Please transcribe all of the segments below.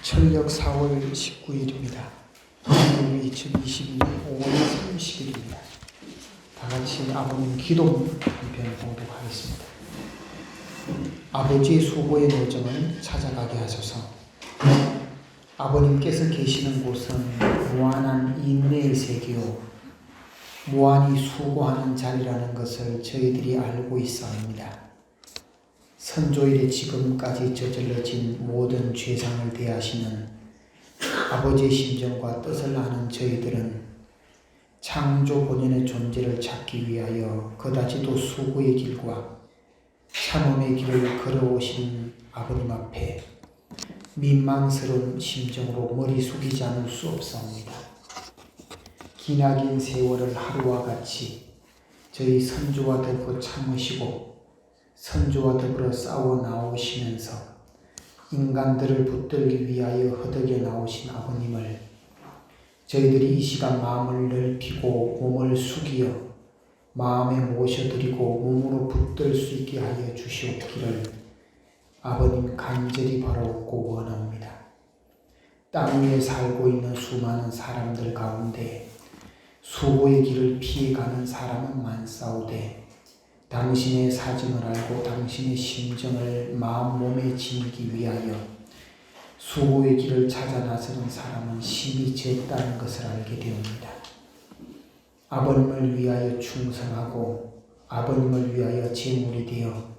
철력 4월 19일입니다. 오늘 2022년 5월 30일입니다. 다같이 아버님 기도 한편 봉독하겠습니다. 아버지의 수고의 노정을 찾아가게 하소서. 아버님께서 계시는 곳은 무한한 인내의 세계요 무한히 수고하는 자리라는 것을 저희들이 알고 있사옵니다. 선조일에 지금까지 저질러진 모든 죄상을 대하시는 아버지의 심정과 뜻을 아는 저희들은 창조 본연의 존재를 찾기 위하여 그다지도 수고의 길과 참음의 길을 걸어오신 아버님 앞에 민망스러운 심정으로 머리 숙이지 않을 수 없사옵니다. 기나긴 세월을 하루와 같이 저희 선조와 더불어 참으시고 선조와 더불어 싸워 나오시면서 인간들을 붙들기 위하여 허덕여 나오신 아버님을 저희들이 이 시간 마음을 넓히고 몸을 숙이어 마음에 모셔드리고 몸으로 붙들 수 있게 하여 주시옵기를 아버님 간절히 바라옵고 원합니다. 땅 위에 살고 있는 수많은 사람들 가운데 수고의 길을 피해가는 사람은 많사오되 당신의 사정을 알고 당신의 심정을 마음 몸에 지니기 위하여 수고의 길을 찾아 나서는 사람은 심히 적다는 것을 알게 되옵니다. 아버님을 위하여 충성하고 아버님을 위하여 제물이 되어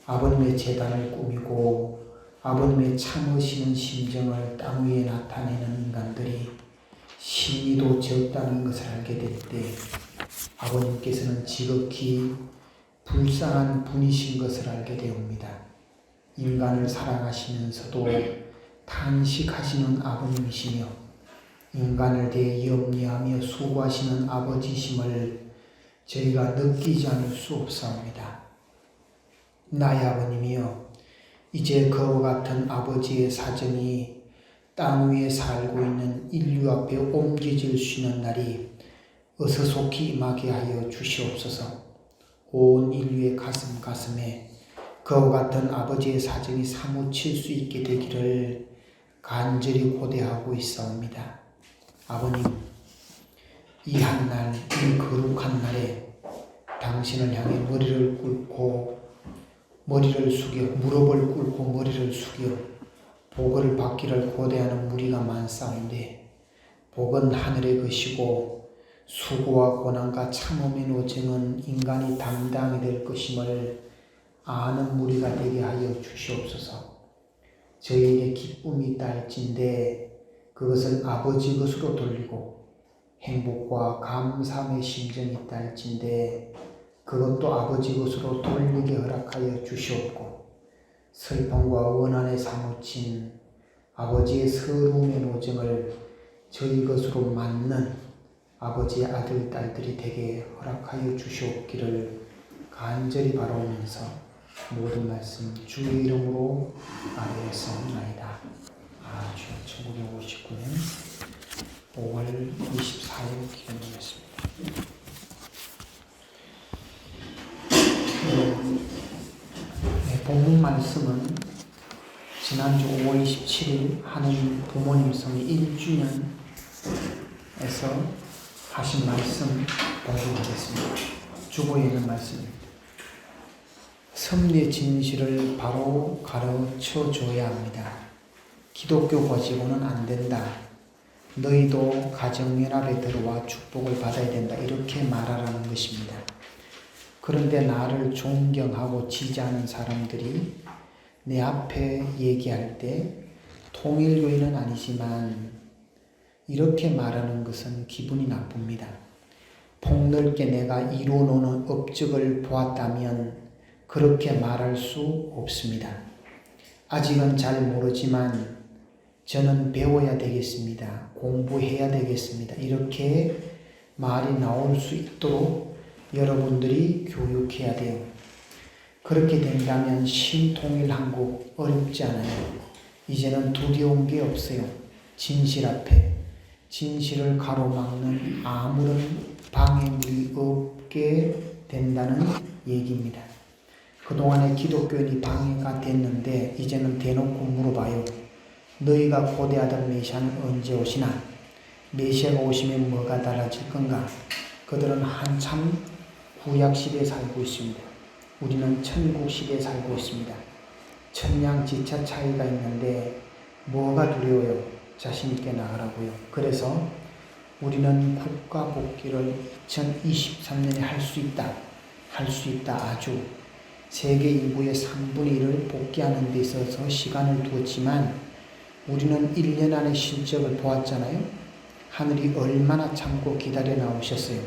아버님의 제단을 꾸미고 아버님의 참으시는 심정을 땅 위에 나타내는 인간들이 심히도 적다는 것을 알게 될 때 아버님께서는 지극히 불쌍한 분이신 것을 알게 되옵니다. 인간을 사랑하시면서도 탄식하시는 아버님이시며 인간을 대해 염려하며 수고하시는 아버지심을 저희가 느끼지 않을 수 없사옵니다. 나의 아버님이여, 이제 그와 같은 아버지의 사정이 땅 위에 살고 있는 인류 앞에 옮겨질 수 있는 날이 어서 속히 임하게 하여 주시옵소서. 온 인류의 가슴에 그와 같은 아버지의 사정이 사무칠 수 있게 되기를 간절히 고대하고 있사옵니다. 아버님, 이 한날, 이 거룩한 날에 당신을 향해 머리를 숙여 무릎을 꿇고 머리를 숙여 복을 받기를 고대하는 무리가 많사온데 복은 하늘의 것이고 수고와 고난과 참음의 노정은 인간이 담당이 될 것임을 아는 무리가 되게 하여 주시옵소서. 저희에게 기쁨이 있다 할진대 그것을 아버지 것으로 돌리고 행복과 감사함의 심정이 있다 할진대 그것도 아버지 것으로 돌리게 허락하여 주시옵고 슬픔과 원한에 사무친 아버지의 서러움의 노정을 저희 것으로 맞는 아버지의 아들, 딸들이 되게 허락하여 주시옵기를 간절히 바라오면서 모든 말씀 주의 이름으로 아뢰었사옵나이다. 주여, 1959년 5월 24일 기념하겠습니다. 본문 말씀은 지난주 5월 27일 하느님 부모님 성의 1주년에서 하신 말씀 공부하겠습니다. 주보에는 말씀입니다. 섭리의 진실을 바로 가르쳐 줘야 합니다. 기독교 가지고는 안 된다. 너희도 가정연합에 들어와 축복을 받아야 된다. 이렇게 말하라는 것입니다. 그런데 나를 존경하고 지지하는 사람들이 내 앞에 얘기할 때 통일교인은 아니지만 이렇게 말하는 것은 기분이 나쁩니다. 폭넓게 내가 이루어놓은 업적을 보았다면 그렇게 말할 수 없습니다. 아직은 잘 모르지만 저는 배워야 되겠습니다. 공부해야 되겠습니다. 이렇게 말이 나올 수 있도록 여러분들이 교육해야 돼요. 그렇게 된다면 신통일한국 어렵지 않아요. 이제는 두려운 게 없어요. 진실 앞에. 진실을 가로막는 아무런 방해물이 없게 된다는 얘기입니다. 그동안에 기독교인이 방해가 됐는데 이제는 대놓고 물어봐요. 너희가 고대하던 메시아는 언제 오시나? 메시아가 오시면 뭐가 달라질 건가? 그들은 한참 구약시대에 살고 있습니다. 우리는 천국시대에 살고 있습니다. 천냥지차 차이가 있는데 뭐가 두려워요? 자신있게 나가라고요. 그래서 우리는 국가 복귀를 2023년에 할 수 있다. 할 수 있다. 아주. 세계 인구의 3분의 1을 복귀하는 데 있어서 시간을 두었지만 우리는 1년 안에 실적을 보았잖아요. 하늘이 얼마나 참고 기다려 나오셨어요.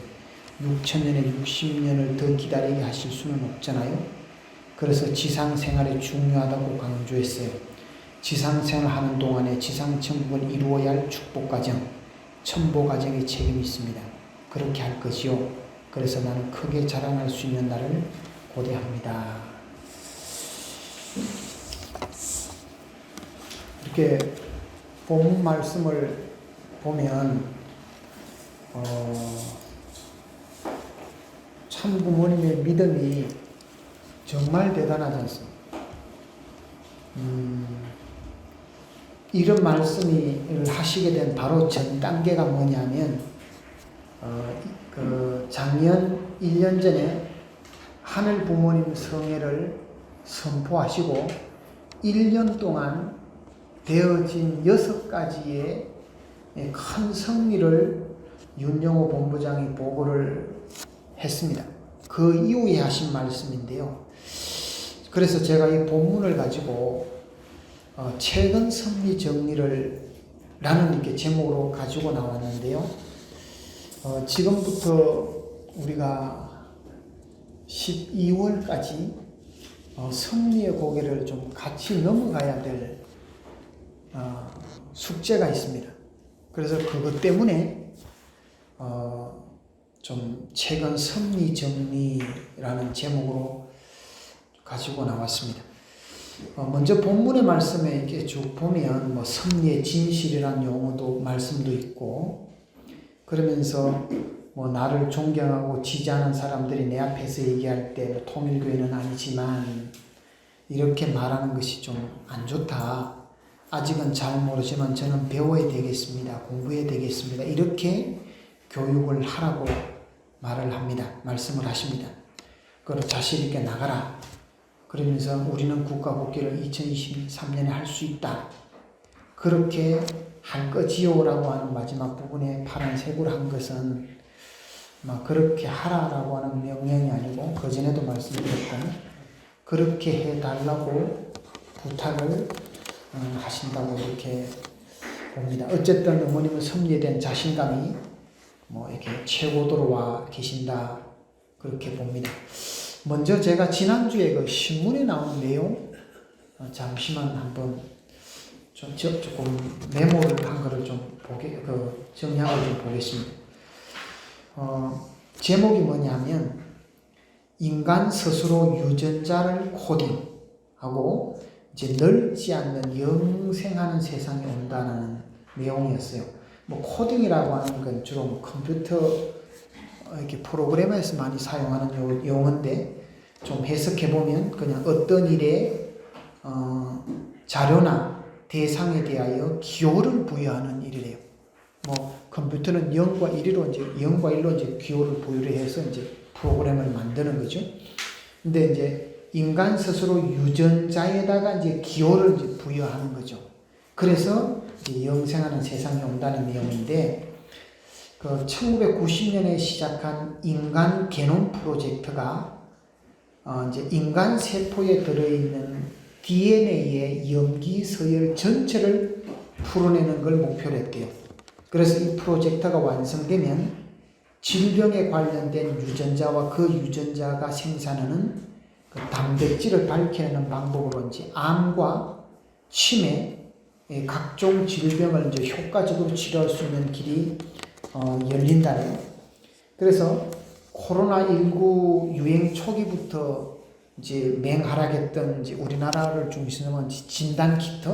6천년에 60년을 더 기다리게 하실 수는 없잖아요. 그래서 지상생활이 중요하다고 강조했어요. 지상생활 하는 동안에 지상천국을 이루어야 할 축복과정, 첨보과정의 책임이 있습니다. 그렇게 할 거지요. 그래서 나는 크게 자랑할 수 있는 날을 고대합니다. 이렇게 본문 말씀을 보면 참 부모님의 믿음이 정말 대단하지 않습니까? 이런 말씀을 하시게 된 바로 전 단계가 뭐냐면 작년 1년 전에 하늘 부모님 성회를 선포하시고 1년 동안 되어진 6가지의 큰 승리를 윤영호 본부장이 보고를 했습니다. 그 이후에 하신 말씀인데요. 그래서 제가 이 본문을 가지고 최근 승리 정리를 라는 이렇게 제목으로 가지고 나왔는데요. 지금부터 우리가 12월까지 승리의 고개를 좀 같이 넘어가야 될 숙제가 있습니다. 그래서 그것 때문에 좀 최근 승리 정리라는 제목으로 가지고 나왔습니다. 먼저 본문의 말씀에 이렇게 쭉 보면 뭐 승리의 진실이라는 용어도 말씀도 있고 그러면서 뭐 나를 존경하고 지지하는 사람들이 내 앞에서 얘기할 때 통일교회는 아니지만 이렇게 말하는 것이 좀 안 좋다. 아직은 잘 모르지만 저는 배워야 되겠습니다. 공부해야 되겠습니다. 이렇게 교육을 하라고 말을 합니다. 말씀을 하십니다. 그걸 자신 있게 나가라. 그러면서 우리는 국가 복귀를 2023년에 할 수 있다. 그렇게 할 거지요라고 하는 마지막 부분에 파란색으로 한 것은 막 그렇게 하라라고 하는 명령이 아니고 그전에도 말씀드렸던 그렇게 해달라고 부탁을 하신다고 이렇게 봅니다. 어쨌든 어머님은 승리에 대한 자신감이 뭐 이렇게 최고도로 와 계신다 그렇게 봅니다. 먼저 제가 지난주에 그 신문에 나온 내용 잠시만 한번 조금 메모를 한 거를 좀 정리하고 좀 보겠습니다. 제목이 뭐냐면 인간 스스로 유전자를 코딩하고 이제 늙지 않는 영생하는 세상이 온다는 내용이었어요. 뭐 코딩이라고 하는 건 주로 컴퓨터 이렇게 프로그램에서 많이 사용하는 용어인데 좀 해석해 보면 그냥 어떤 일에 자료나 대상에 대하여 기호를 부여하는 일이래요. 뭐 컴퓨터는 0과 1로 이제 기호를 부여를 해서 이제 프로그램을 만드는 거죠. 근데 이제 인간 스스로 유전자에다가 이제 기호를 이제 부여하는 거죠. 그래서 이제 영생하는 세상이 온다는 내용인데, 그 1990년에 시작한 인간 게놈 프로젝트가 이제 인간 세포에 들어있는 DNA의 염기 서열 전체를 풀어내는 걸 목표로 했대요. 그래서 이 프로젝트가 완성되면 질병에 관련된 유전자와 그 유전자가 생산하는 그 단백질을 밝혀내는 방법으로 이제 암과 치매, 각종 질병을 이제 효과적으로 치료할 수 있는 길이 열린다네요. 그래서 코로나19 유행 초기부터 이제 맹활약했던 이제 우리나라를 중심으로 한 진단 키트,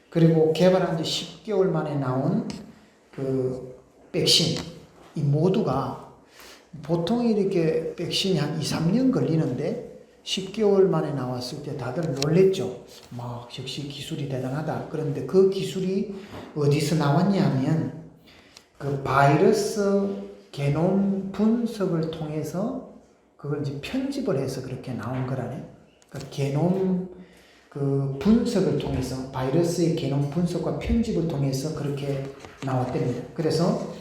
그리고 개발한 지 10개월 만에 나온 그 백신, 이 모두가 보통 이렇게 백신이 한 2, 3년 걸리는데 10개월 만에 나왔을 때 다들 놀랬죠. 막 역시 기술이 대단하다. 그런데 그 기술이 어디서 나왔냐 하면 그 바이러스 게놈 분석을 통해서 그걸 이제 편집을 해서 그렇게 나온 거라네. 그러니까 게놈 그 분석을 통해서 바이러스의 게놈 분석과 편집을 통해서 그렇게 나왔답니다. 그래서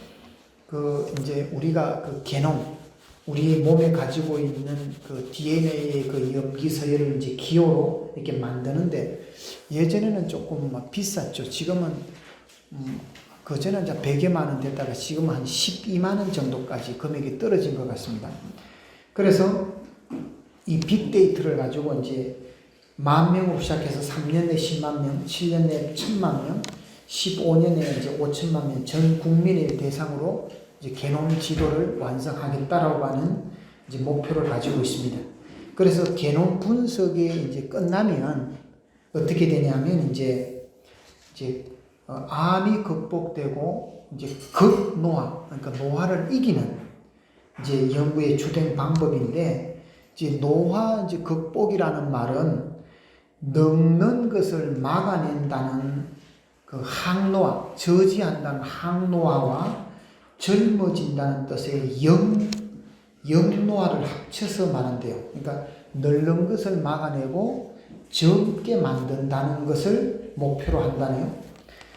그 이제 우리가 그 게놈 우리 몸에 가지고 있는 그 DNA의 그 염기 서열을 이제 기호로 이렇게 만드는데 예전에는 조금 막 비쌌죠. 지금은 그전에 이제 100여만 원 됐다가 지금은 한 12만 원 정도까지 금액이 떨어진 것 같습니다. 그래서 이 빅데이터를 가지고 이제 10,000명으로 시작해서 3년 내 10만 명, 7년 내 1,000만 명, 15년에 이제 5천만 명 전 국민을 대상으로 이제 게놈 지도를 완성하겠다라고 하는 이제 목표를 가지고 있습니다. 그래서 게놈 분석이 이제 끝나면 어떻게 되냐면 이제 암이 극복되고 이제 극노화, 그러니까 노화를 이기는 이제 연구의 주된 방법인데 이제 노화 이제 극복이라는 말은 늙는 것을 막아낸다는 그 항노화, 저지한다는 항노화와 젊어진다는 뜻의 영노화를 합쳐서 말한대요. 그러니까 늙는 것을 막아내고 젊게 만든다는 것을 목표로 한다네요.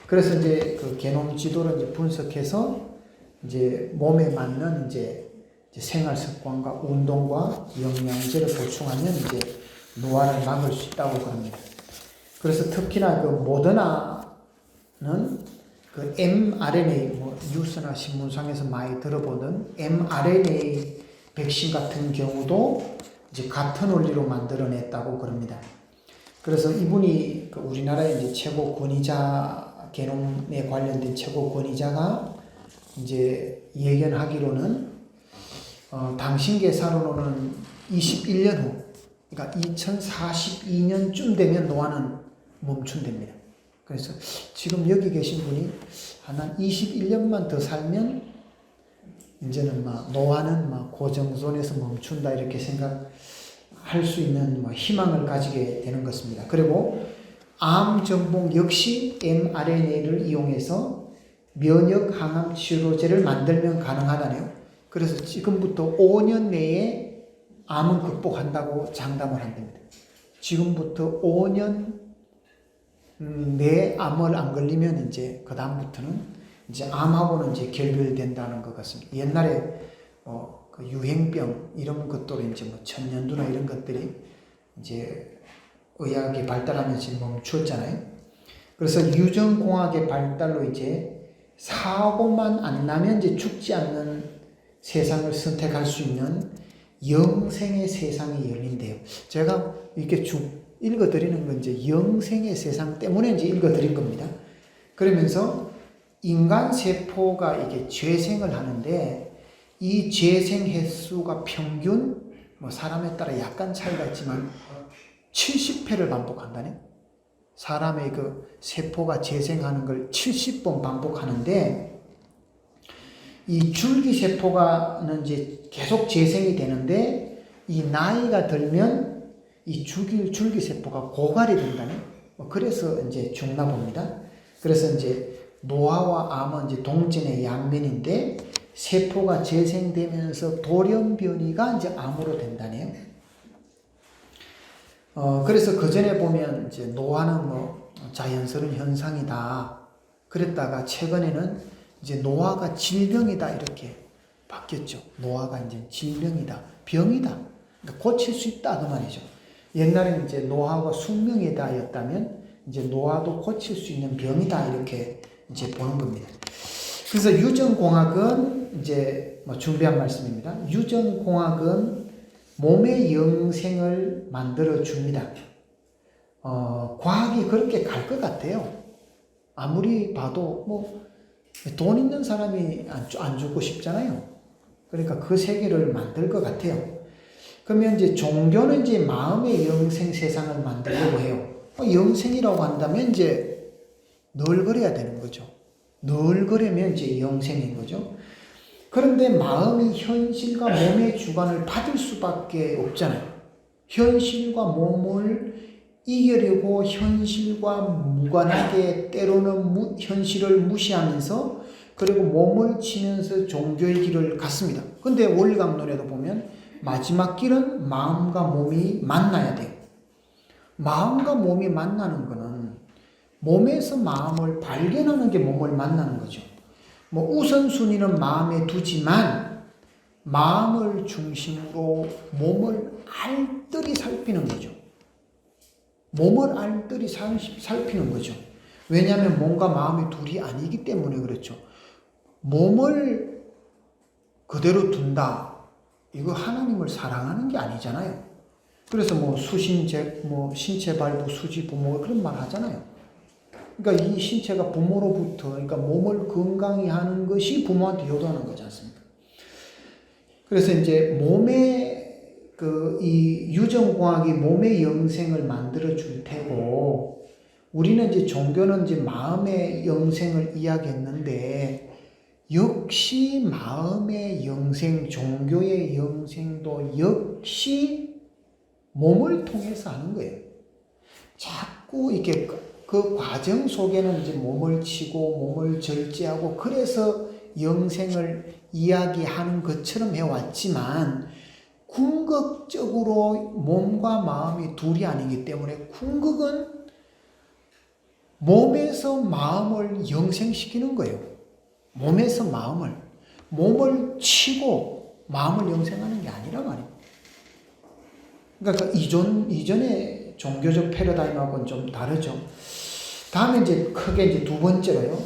그래서 이제 그 게놈 지도를 이제 분석해서 이제 몸에 맞는 이제 생활 습관과 운동과 영양제를 보충하면 이제 노화를 막을 수 있다고 합니다. 그래서 특히나 그 모더나는 그 mRNA, 뭐 뉴스나 신문상에서 많이 들어보던 mRNA 백신 같은 경우도 이제 같은 원리로 만들어냈다고 그럽니다. 그래서 이분이 그 우리나라의 이제 최고 권위자, 게놈에 관련된 최고 권위자가 이제 예견하기로는 당신 계산으로는 21년 후, 그러니까 2042년쯤 되면 노화는 멈춘답니다. 그래서 지금 여기 계신 분이 한 21년만 더 살면 이제는 막 노화는 막 고정선에서 멈춘다 이렇게 생각할 수 있는 뭐 희망을 가지게 되는 것입니다. 그리고 암 정복 역시 mRNA를 이용해서 면역 항암 치료제를 만들면 가능하다네요. 그래서 지금부터 5년 내에 암은 극복한다고 장담을 한답니다. 지금부터 5년 내 암을 안 걸리면 이제 그 다음부터는 이제 암하고는 이제 결별된다는 것 같습니다. 옛날에 그 유행병 이런 것도 이제 뭐 천년두나 이런 것들이 이제 의학이 발달하면서 멈추었잖아요. 그래서 유전공학의 발달로 이제 사고만 안 나면 이제 죽지 않는 세상을 선택할 수 있는 영생의 세상이 열린대요. 제가 이렇게 읽어드리는 건 이제 영생의 세상 때문에 이제 읽어드린 겁니다. 그러면서 인간 세포가 이게 재생을 하는데 이 재생 횟수가 평균 뭐 사람에 따라 약간 차이가 있지만 70회를 반복한다네. 사람의 그 세포가 재생하는 걸 70번 반복하는데 이 줄기세포가는 이제 계속 재생이 되는데 이 나이가 들면 이 줄기세포가 고갈이 된다네. 그래서 이제 죽나 봅니다. 그래서 이제 노화와 암은 이제 동전의 양면인데 세포가 재생되면서 돌연변이가 이제 암으로 된다네요. 그래서 그 전에 보면 이제 노화는 뭐 자연스러운 현상이다. 그랬다가 최근에는 이제 노화가 질병이다 이렇게 바뀌었죠. 노화가 이제 질병이다, 병이다. 그러니까 고칠 수 있다 그 말이죠. 옛날에는 이제 노화가 숙명이다였다면 이제 노화도 고칠 수 있는 병이다 이렇게 이제 보는 겁니다. 그래서 유전공학은 이제 뭐 준비한 말씀입니다. 유전공학은 몸의 영생을 만들어 줍니다. 과학이 그렇게 갈 것 같아요. 아무리 봐도 뭐 돈 있는 사람이 안 죽고 싶잖아요. 그러니까 그 세계를 만들 것 같아요. 그러면 이제 종교는 이제 마음의 영생 세상을 만들려고 해요. 영생이라고 한다면 이제 늘 그래야 되는 거죠. 늘 그러면 이제 영생인 거죠. 그런데 마음이 현실과 몸의 주관을 받을 수밖에 없잖아요. 현실과 몸을 이기려고 현실과 무관하게 때로는 현실을 무시하면서 그리고 몸을 치면서 종교의 길을 갔습니다. 근데 원리강론에도 보면 마지막 길은 마음과 몸이 만나야 돼요. 마음과 몸이 만나는 거는 몸에서 마음을 발견하는 게 몸을 만나는 거죠. 뭐 우선순위는 마음에 두지만 마음을 중심으로 몸을 알뜰히 살피는 거죠. 몸을 알뜰히 살피는 거죠. 왜냐하면 몸과 마음이 둘이 아니기 때문에 그렇죠. 몸을 그대로 둔다. 이거 하나님을 사랑하는 게 아니잖아요. 그래서 뭐 수신제, 뭐 신체 발부, 수지 부모 그런 말 하잖아요. 그러니까 이 신체가 부모로부터, 그러니까 몸을 건강히 하는 것이 부모한테 요구하는 거지 않습니까? 그래서 이제 몸의 이 유전공학이 몸의 영생을 만들어 줄 테고, 우리는 이제 종교는 이제 마음의 영생을 이야기했는데, 역시 마음의 영생, 종교의 영생도 역시 몸을 통해서 하는 거예요. 자꾸 이렇게 그 과정 속에는 이제 몸을 치고 몸을 절제하고 그래서 영생을 이야기하는 것처럼 해왔지만 궁극적으로 몸과 마음이 둘이 아니기 때문에 궁극은 몸에서 마음을 영생시키는 거예요. 몸에서 몸을 치고 마음을 영생하는 게 아니라 말이에요. 그러니까 이전의 종교적 패러다임하고는 좀 다르죠. 다음에 이제 크게 이제 두 번째로요.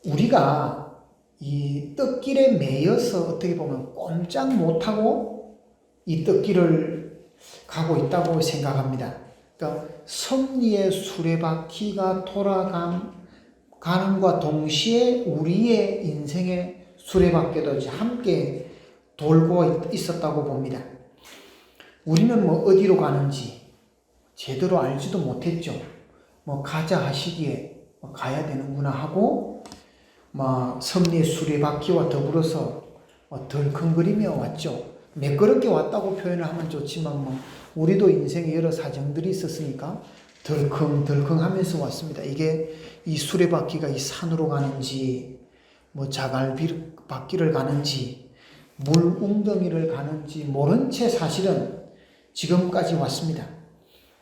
우리가 이 떡길에 매여서 어떻게 보면 꼼짝 못하고 이 떡길을 가고 있다고 생각합니다. 그러니까 섭리의 수레바퀴가 돌아가는과 동시에 우리의 인생의 수레바퀴도 함께 돌고 있었다고 봅니다. 우리는 뭐 어디로 가는지 제대로 알지도 못했죠. 뭐 가자 하시기에 가야 되는구나 하고 막 섭리의 수레바퀴와 더불어서 덜컹거리며 왔죠. 매끄럽게 왔다고 표현을 하면 좋지만 뭐 우리도 인생에 여러 사정들이 있었으니까 덜컹덜컹 하면서 왔습니다. 이게 이 수레바퀴가 이 산으로 가는지 뭐 자갈바퀴를 가는지 물 웅덩이를 가는지 모른 채 사실은 지금까지 왔습니다.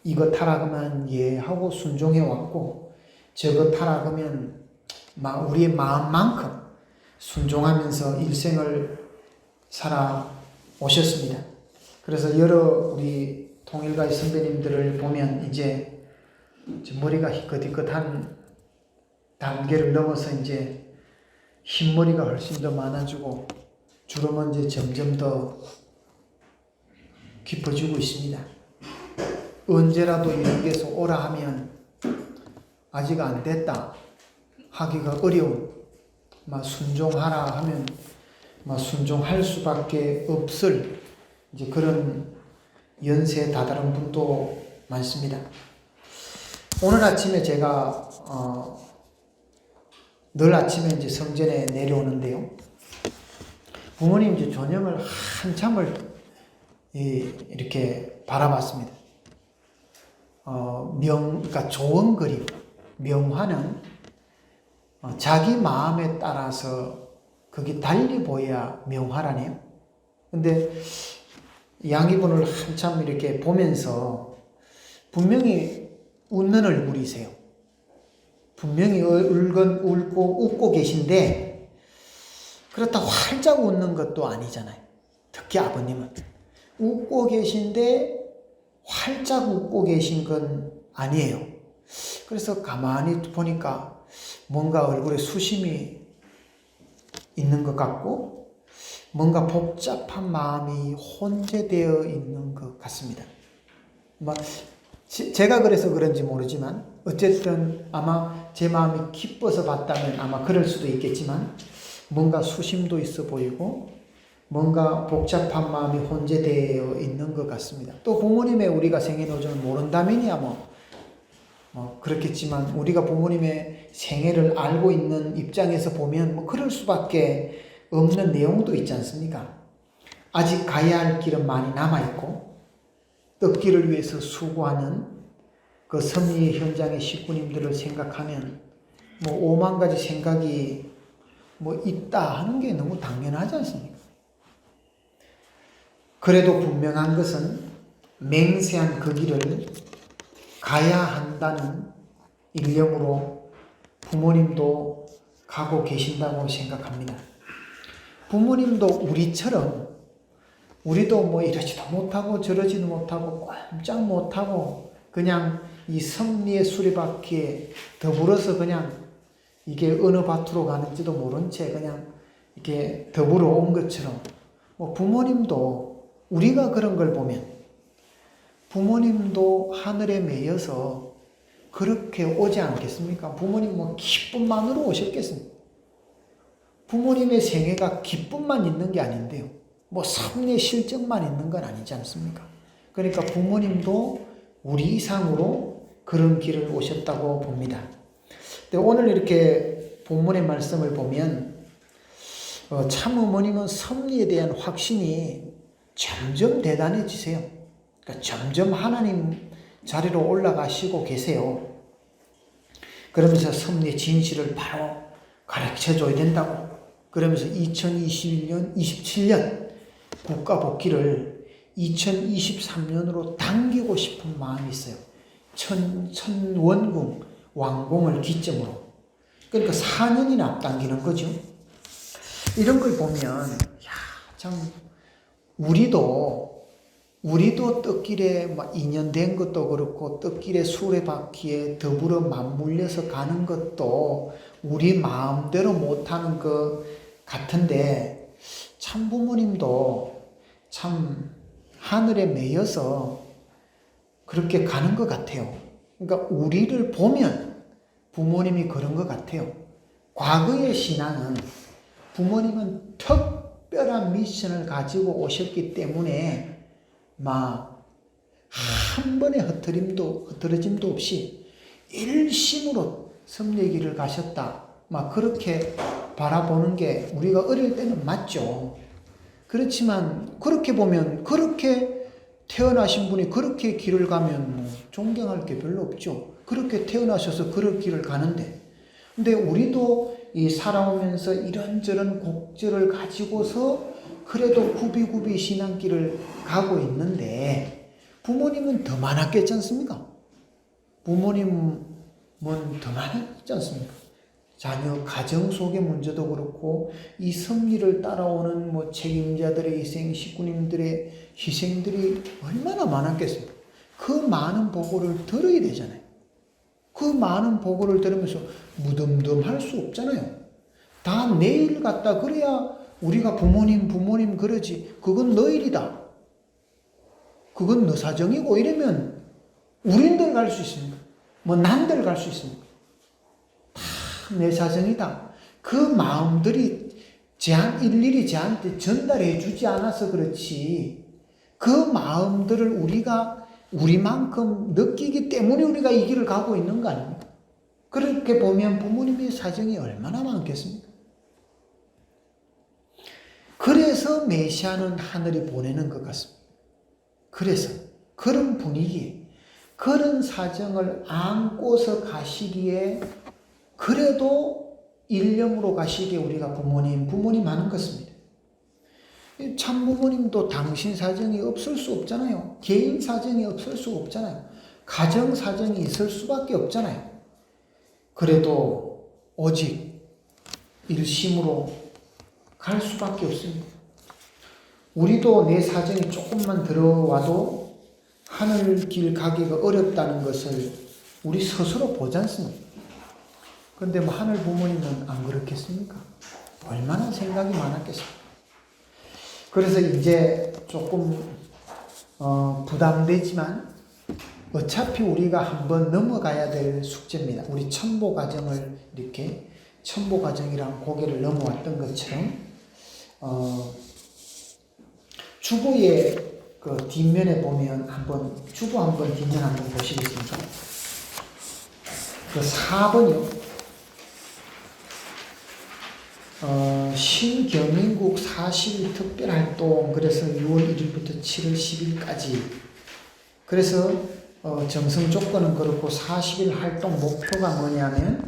이거 타라 그러면 예 하고 순종해 왔고 저거 타라 그러면 우리의 마음만큼 순종하면서 일생을 살아 오셨습니다. 그래서 여러 우리 통일가의 선배님들을 보면 이제 머리가 희끗희끗한 단계를 넘어서 이제 흰머리가 훨씬 더 많아지고 주름은 이제 점점 더 깊어지고 있습니다. 언제라도 여기에서 오라 하면 아직 안 됐다 하기가 어려운 순종하라 하면 순종할 수밖에 없을 이제 그런 연세에 다다른 분도 많습니다. 오늘 아침에 제가 늘 아침에 이제 성전에 내려오는데요. 부모님 이제 조명을 한참을 이렇게 바라봤습니다. 그러니까 좋은 그림, 명화는 자기 마음에 따라서 그게 달리 보여야 명화라네요. 근데 양이분을 한참 이렇게 보면서 분명히 웃는 얼굴이세요. 분명히 울고 웃고 계신데 그렇다고 활짝 웃는 것도 아니잖아요. 특히 아버님은 웃고 계신데 활짝 웃고 계신 건 아니에요. 그래서 가만히 보니까 뭔가 얼굴에 수심이 있는 것 같고 뭔가 복잡한 마음이 혼재되어 있는 것 같습니다. 제가 그래서 그런지 모르지만 어쨌든 아마 제 마음이 기뻐서 봤다면 아마 그럴 수도 있겠지만 뭔가 수심도 있어 보이고 뭔가 복잡한 마음이 혼재되어 있는 것 같습니다. 또 부모님의 우리가 생애노정을 모른다면이야 뭐 그렇겠지만 우리가 부모님의 생애를 알고 있는 입장에서 보면 그럴 수밖에 없는 내용도 있지 않습니까? 아직 가야 할 길은 많이 남아있고 떡기를 위해서 수고하는 그 섭리의 현장의 식구님들을 생각하면 뭐 5만 가지 생각이 뭐 있다 하는 게 너무 당연하지 않습니까? 그래도 분명한 것은 맹세한 그 길을 가야 한다는 일념으로 부모님도 가고 계신다고 생각합니다. 부모님도 우리처럼 우리도 뭐 이러지도 못하고 저러지도 못하고 꼼짝 못하고 그냥 이 섭리의 수레바퀴에 더불어서 그냥 이게 어느 밭으로 가는지도 모른 채 그냥 이렇게 더불어 온 것처럼 뭐 부모님도 우리가 그런 걸 보면 부모님도 하늘에 매여서 그렇게 오지 않겠습니까? 부모님 뭐 기쁨만으로 오셨겠습니까? 부모님의 생애가 기쁨만 있는 게 아닌데요. 뭐 섭리의 실적만 있는 건 아니지 않습니까? 그러니까 부모님도 우리 이상으로 그런 길을 오셨다고 봅니다. 근데 오늘 이렇게 본문의 말씀을 보면 참 어머님은 섭리에 대한 확신이 점점 대단해지세요. 그러니까 점점 하나님 자리로 올라가시고 계세요. 그러면서 섭리의 진실을 바로 가르쳐 줘야 된다고. 그러면서 2021년, 27년 국가 복귀를 2023년으로 당기고 싶은 마음이 있어요. 천원궁 완공을 기점으로. 그러니까 4년이나 앞당기는 거죠. 이런 걸 보면 참 우리도 떡길에 막 인연된 것도 그렇고 떡길에 수레바퀴에 더불어 맞물려서 가는 것도 우리 마음대로 못하는 것 같은데 참 부모님도 참 하늘에 매여서 그렇게 가는 것 같아요. 그러니까 우리를 보면 부모님이 그런 것 같아요. 과거의 신앙은 부모님은 특별한 미션을 가지고 오셨기 때문에 막 한 번의 흐트러짐도 없이 일심으로 섭리의 길을 가셨다. 막 그렇게 바라보는 게 우리가 어릴 때는 맞죠. 그렇지만 그렇게 보면 그렇게 태어나신 분이 그렇게 길을 가면 뭐 존경할 게 별로 없죠. 그렇게 태어나셔서 그런 길을 가는데 근데 우리도 이 살아오면서 이런저런 곡절을 가지고서 그래도 굽이굽이 신앙길을 가고 있는데 부모님은 더 많았겠지 않습니까? 부모님은 더 많았지 않습니까? 자녀 가정 속의 문제도 그렇고 이 섭리를 따라오는 뭐 책임자들의 희생, 식구님들의 희생들이 얼마나 많았겠습니까? 그 많은 보고를 들어야 되잖아요. 그 많은 보고를 들으면서 무덤덤할 수 없잖아요. 다 내일 갔다 그래야 우리가 부모님 그러지. 그건 너 일이다. 그건 너 사정이고 이러면 우린들 갈 수 있습니까? 뭐 난들 갈 수 있습니까? 다 내 사정이다. 그 마음들이 일일이 저한테 전달해 주지 않아서 그렇지. 그 마음들을 우리가 우리만큼 느끼기 때문에 우리가 이 길을 가고 있는 거 아닙니까? 그렇게 보면 부모님의 사정이 얼마나 많겠습니까? 그래서 메시아는 하늘이 보내는 것 같습니다. 그래서 그런 분위기, 그런 사정을 안고서 가시기에 그래도 일념으로 가시기에 우리가 부모님 하는 것입니다. 참 부모님도 당신 사정이 없을 수 없잖아요. 개인 사정이 없을 수 없잖아요. 가정 사정이 있을 수밖에 없잖아요. 그래도 오직 일심으로 갈 수밖에 없습니다. 우리도 내 사정이 조금만 들어와도 하늘길 가기가 어렵다는 것을 우리 스스로 보지 않습니까? 그런데 뭐 하늘 부모님은 안 그렇겠습니까? 얼마나 생각이 많았겠습니까? 그래서 이제 조금 부담되지만 어차피 우리가 한번 넘어가야 될 숙제입니다. 우리 첨보과정을 이렇게 첨보과정이랑 고개를 넘어왔던 것처럼 주보의 그 뒷면에 보면 주보 한번 뒷면 한번 보시겠습니까? 그 4번이요. 신경인국 40일 특별활동, 그래서 6월 1일부터 7월 10일까지. 그래서 정성 조건은 그렇고 40일 활동 목표가 뭐냐면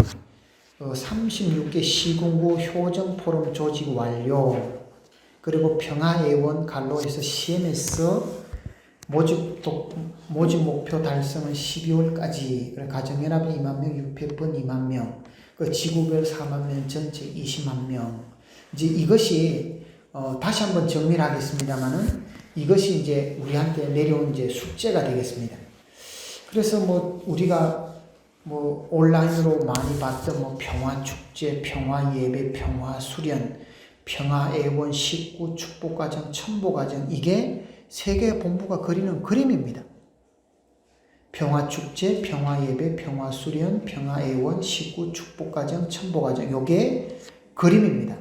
36개 시군구 효정 포럼 조직 완료, 그리고 평화애원 갈로에서 CMS 모집 목표 달성은 12월까지, 가정연합 2만 명, 유폐번 2만 명, 그 지구별 4만 명, 전체 20만 명. 이제 이것이 다시 한번 정리를 하겠습니다만은 이것이 이제 우리한테 내려온 이제 숙제가 되겠습니다. 그래서 우리가 온라인으로 많이 봤던 평화축제, 평화예배, 평화수련, 평화애원, 식구, 축복과정, 첨보과정, 이게 세계 본부가 그리는 그림입니다. 평화축제, 평화예배, 평화수련, 평화애원, 식구, 축복과정, 첨보과정, 요게 그림입니다.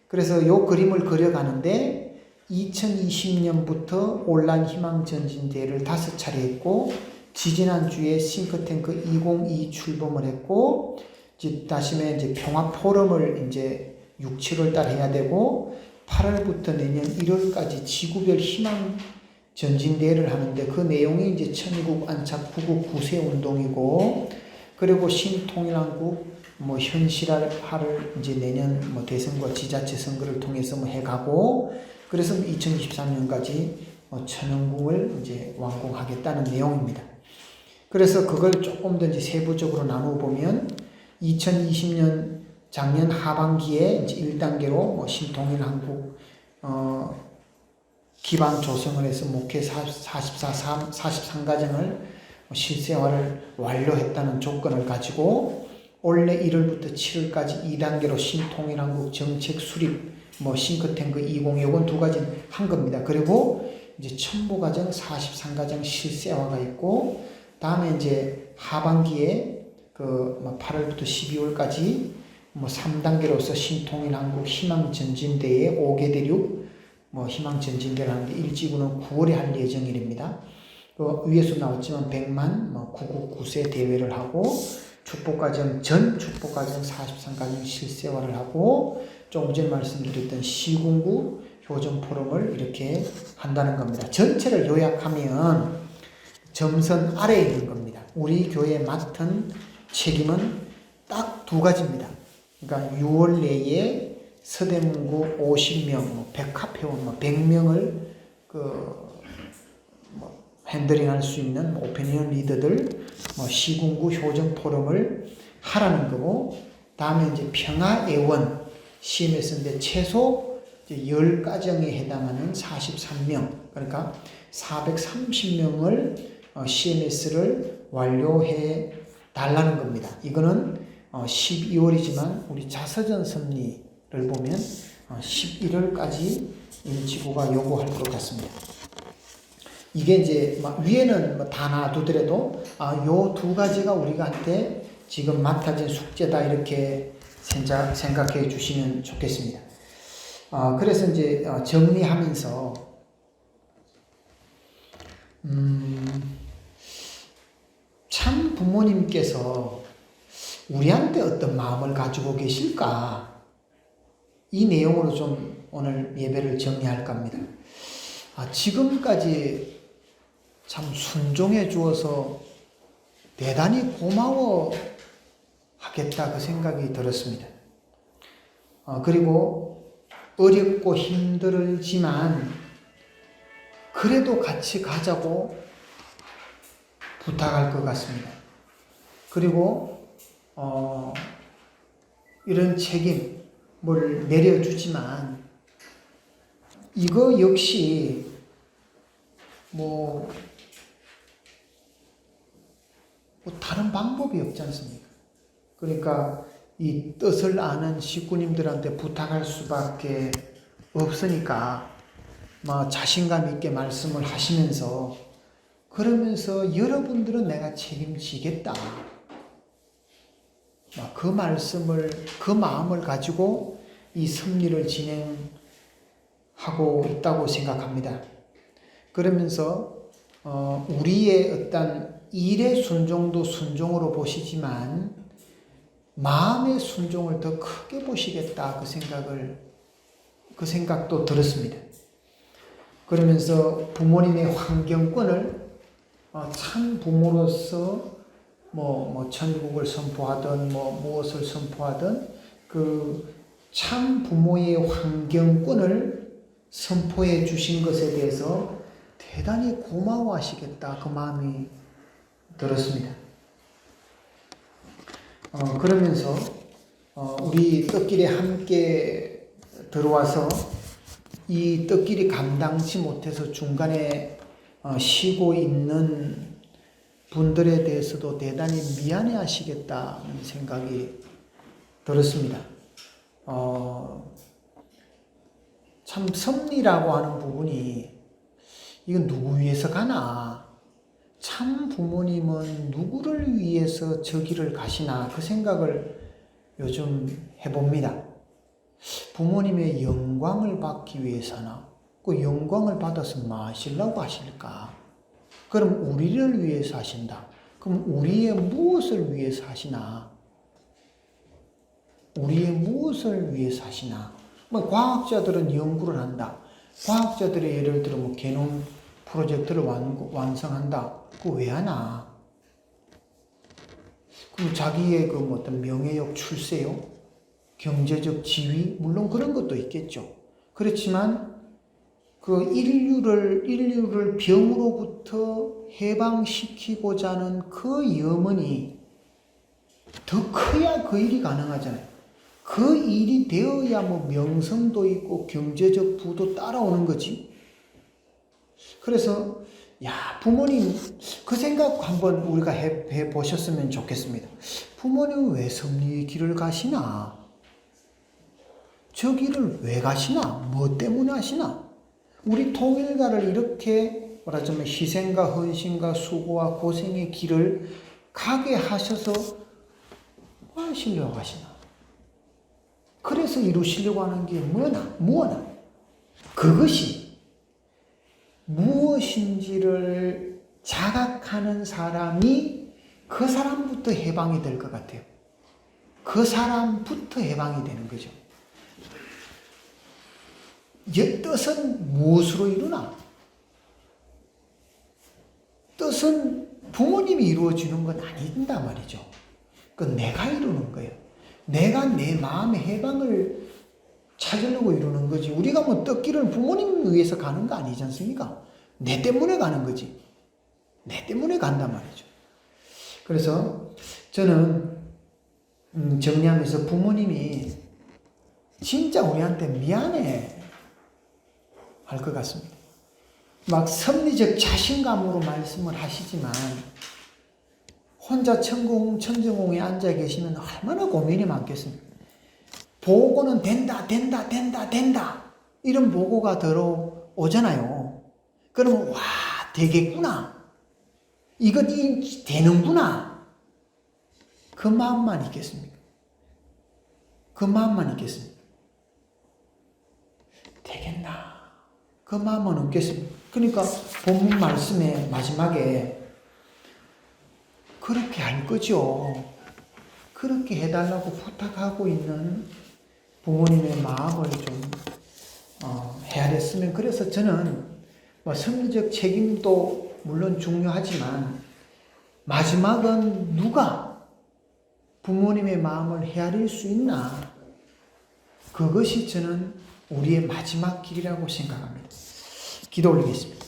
그래서 요 그림을 그려가는데 2020년부터 온라인 희망전진대회를 5차례 했고, 지지난주에 싱크탱크 2022 출범을 했고, 다시에 이제 평화포럼을 이제 6, 7월 달 해야 되고, 8월부터 내년 1월까지 지구별 희망 전진대회를 하는데, 그 내용이 이제 천국 안착 구국 구세 운동이고, 그리고 신통일한국 현실화를 이제 내년 대선과 지자체 선거를 통해서 해가고, 그래서 2023년까지 천연궁을 이제 완공하겠다는 내용입니다. 그래서 그걸 조금 더 이제 세부적으로 나누어 보면 2020년 작년 하반기에 이제 1단계로 신통일 한국 기반 조성을 해서 목회 43가정을 실생활을 완료했다는 조건을 가지고 올해 1월부터 7월까지 2단계로 신통일 한국 정책 수립 싱크탱크 20 요건 2가지 한 겁니다. 그리고 이제 첨보과정 43가정 실세화가 있고, 다음에 이제 하반기에 8월부터 12월까지 3단계로서 신통일 한국 희망전진대회 5개 대륙 희망전진대를 하는데, 일지구는 9월에 할 예정입니다. 위에서 나왔지만 100만 구국 구세 대회를 하고, 축복과정 전 축복과정 43가정 실세화를 하고, 조금 전에 말씀드렸던 시군구 효정 포럼을 이렇게 한다는 겁니다. 전체를 요약하면 점선 아래에 있는 겁니다. 우리 교회에 맡은 책임은 딱 2가지입니다. 그러니까 6월 내에 서대문구 50명, 백화회원 100명을 핸들링할 수 있는 오피니언 리더들 시군구 효정 포럼을 하라는 거고, 다음에 이제 평화애원 CMS인데 최소 10가정에 해당하는 43명, 그러니까 430명을 CMS를 완료해 달라는 겁니다. 이거는 12월이지만 우리 자서전 섭리를 보면 11월까지 일지구가 요구할 것 같습니다. 이게 이제 위에는 다 놔두더라도 요 2가지가 우리한테 지금 맡아진 숙제다, 이렇게 생각해 주시면 좋겠습니다. 그래서 이제 정리하면서 참 부모님께서 우리한테 어떤 마음을 가지고 계실까, 이 내용으로 좀 오늘 예배를 정리할까 합니다. 지금까지 참 순종해 주어서 대단히 고마워 하겠다, 그 생각이 들었습니다. 그리고 어렵고 힘들지만 그래도 같이 가자고 부탁할 것 같습니다. 그리고 이런 책임을 내려주지만 이거 역시 다른 방법이 없지 않습니까? 그러니까 이 뜻을 아는 식구님들한테 부탁할 수밖에 없으니까 자신감 있게 말씀을 하시면서, 그러면서 여러분들은 내가 책임지겠다, 그 말씀을, 그 마음을 가지고 이 섭리를 진행하고 있다고 생각합니다. 그러면서 우리의 어떤 일의 순종도 순종으로 보시지만 마음의 순종을 더 크게 보시겠다, 그 생각을 그 생각도 들었습니다. 그러면서 부모님의 환경권을 참 부모로서 천국을 선포하든 무엇을 선포하든 그 참 부모의 환경권을 선포해 주신 것에 대해서 대단히 고마워하시겠다 그 마음이 들었습니다. 그러면서 우리 떡길에 함께 들어와서 이 떡길이 감당치 못해서 중간에 쉬고 있는 분들에 대해서도 대단히 미안해 하시겠다는 생각이 들었습니다. 참 섭리라고 하는 부분이 이건 누구 위해서 가나? 참 부모님은 누구를 위해서 저 길을 가시나? 그 생각을 요즘 해봅니다. 부모님의 영광을 받기 위해서나? 그 영광을 받아서 뭐 하시려고 하실까? 그럼 우리를 위해서 하신다. 그럼 우리의 무엇을 위해서 하시나? 우리의 무엇을 위해서 하시나? 과학자들은 연구를 한다. 과학자들의 예를 들어 개놈 프로젝트를 완성한다. 그거 왜 하나? 그럼 자기의 어떤 명예욕, 출세욕, 경제적 지위, 물론 그런 것도 있겠죠. 그렇지만 그 인류를 병으로부터 해방시키고자 하는 그 염원이 더 커야 그 일이 가능하잖아요. 그 일이 되어야 명성도 있고 경제적 부도 따라오는 거지. 그래서 부모님 그 생각 한번 우리가 해 보셨으면 좋겠습니다. 부모님은 왜 섭리의 길을 가시나? 저 길을 왜 가시나? 뭐 때문에 하시나? 우리 통일가를 이렇게 말하자면 희생과 헌신과 수고와 고생의 길을 가게 하셔서 뭐 하시려고 하시나? 그래서 이루시려고 하는 게 뭐나? 그것이 무엇인지를 자각하는 사람이 그 사람부터 해방이 될 것 같아요. 그 사람부터 해방이 되는 거죠. 뜻은 무엇으로 이루나? 뜻은 부모님이 이루어주는 건 아닌다 말이죠. 그건 내가 이루는 거예요. 내가 내 마음의 해방을 찾으려고 이루는 거지. 우리가 떡길을 부모님 위해서 가는 거 아니지 않습니까? 내 때문에 가는 거지. 내 때문에 간단 말이죠. 그래서 저는 정리하면서 부모님이 진짜 우리한테 미안해 할 것 같습니다. 막 섭리적 자신감으로 말씀을 하시지만 혼자 천정궁에 앉아 계시면 얼마나 고민이 많겠습니까? 보고는 된다 이런 보고가 들어오잖아요. 그러면 와 되겠구나, 이거 되는구나, 그 마음만 있겠습니까? 그 마음만 있겠습니까? 되겠나, 그 마음은 없겠습니까? 그러니까 본문 말씀의 마지막에 그렇게 할 거죠. 그렇게 해달라고 부탁하고 있는 부모님의 마음을 좀 헤아렸으면. 그래서 저는 섭리적 책임도 물론 중요하지만 마지막은 누가 부모님의 마음을 헤아릴 수 있나? 그것이 저는 우리의 마지막 길이라고 생각합니다. 기도 올리겠습니다.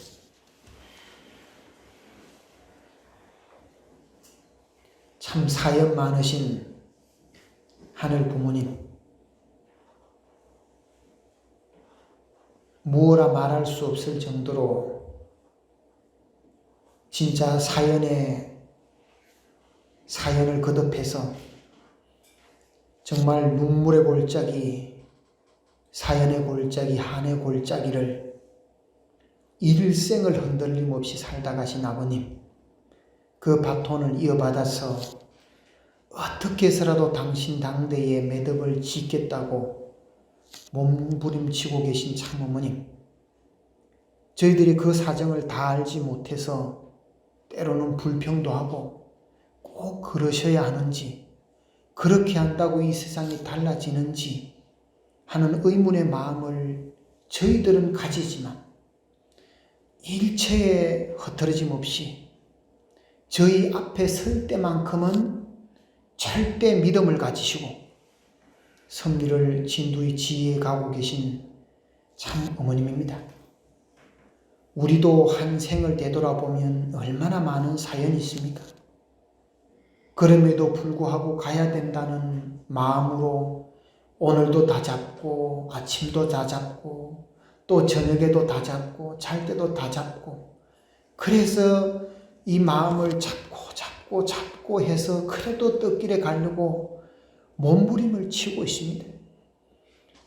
참 사연 많으신 하늘 부모님, 무어라 말할 수 없을 정도로 진짜 사연을 거듭해서 정말 눈물의 골짜기, 사연의 골짜기, 한의 골짜기를 일생을 흔들림 없이 살다 가신 아버님, 그 바톤을 이어받아서 어떻게 해서라도 당신 당대에 매듭을 짓겠다고 몸부림치고 계신 참어머님, 저희들이 그 사정을 다 알지 못해서 때로는 불평도 하고 꼭 그러셔야 하는지, 그렇게 한다고 이 세상이 달라지는지 하는 의문의 마음을 저희들은 가지지만 일체의 흐트러짐 없이 저희 앞에 설 때만큼은 절대 믿음을 가지시고 섭리를 진두의 지혜에 가고 계신 참 어머님입니다. 우리도 한 생을 되돌아보면 얼마나 많은 사연이 있습니까? 그럼에도 불구하고 가야 된다는 마음으로 오늘도 다 잡고 아침도 다 잡고 또 저녁에도 다 잡고 잘 때도 다 잡고 그래서 이 마음을 잡고 해서 그래도 뜻길에 가려고 몸부림을 치고 있습니다.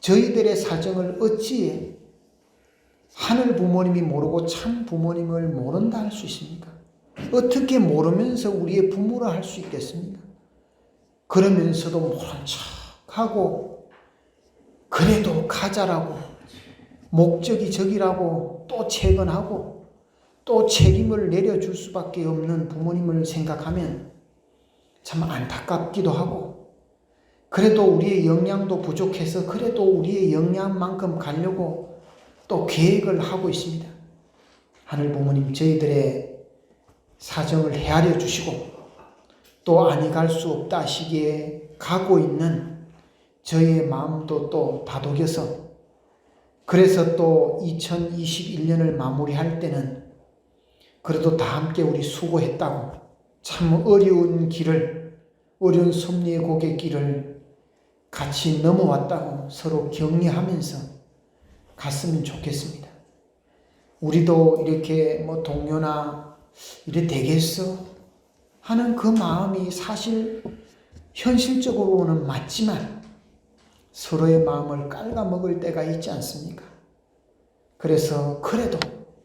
저희들의 사정을 어찌 하늘 부모님이 모르고 참 부모님을 모른다 할 수 있습니까? 어떻게 모르면서 우리의 부모라 할 수 있겠습니까? 그러면서도 모른 척하고 그래도 가자라고 목적이 저기라고 또 채근하고 또 책임을 내려줄 수밖에 없는 부모님을 생각하면 참 안타깝기도 하고 그래도 우리의 역량도 부족해서 그래도 우리의 역량만큼 가려고 또 계획을 하고 있습니다. 하늘 부모님 저희들의 사정을 헤아려 주시고 또 아니 갈 수 없다 시기에 가고 있는 저희의 마음도 또 다독여서 그래서 또 2021년을 마무리할 때는 그래도 다 함께 우리 수고했다고 참 어려운 섭리의 고갯길을 같이 넘어왔다고 서로 격려하면서 갔으면 좋겠습니다. 우리도 이렇게 동료나 이래 되겠어 하는 그 마음이 사실 현실적으로는 맞지만 서로의 마음을 깔아먹을 때가 있지 않습니까? 그래서 그래도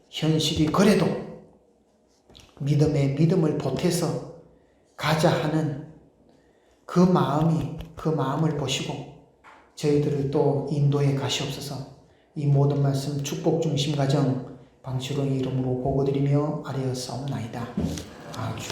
현실이 그래도 믿음에 믿음을 보태서 가자 하는 그 마음을 보시고 저희들을 또 인도해 가시옵소서. 이 모든 말씀 축복 중심 가정 방주로의 이름으로 보고드리며 아뢰었사옵나이다. 아주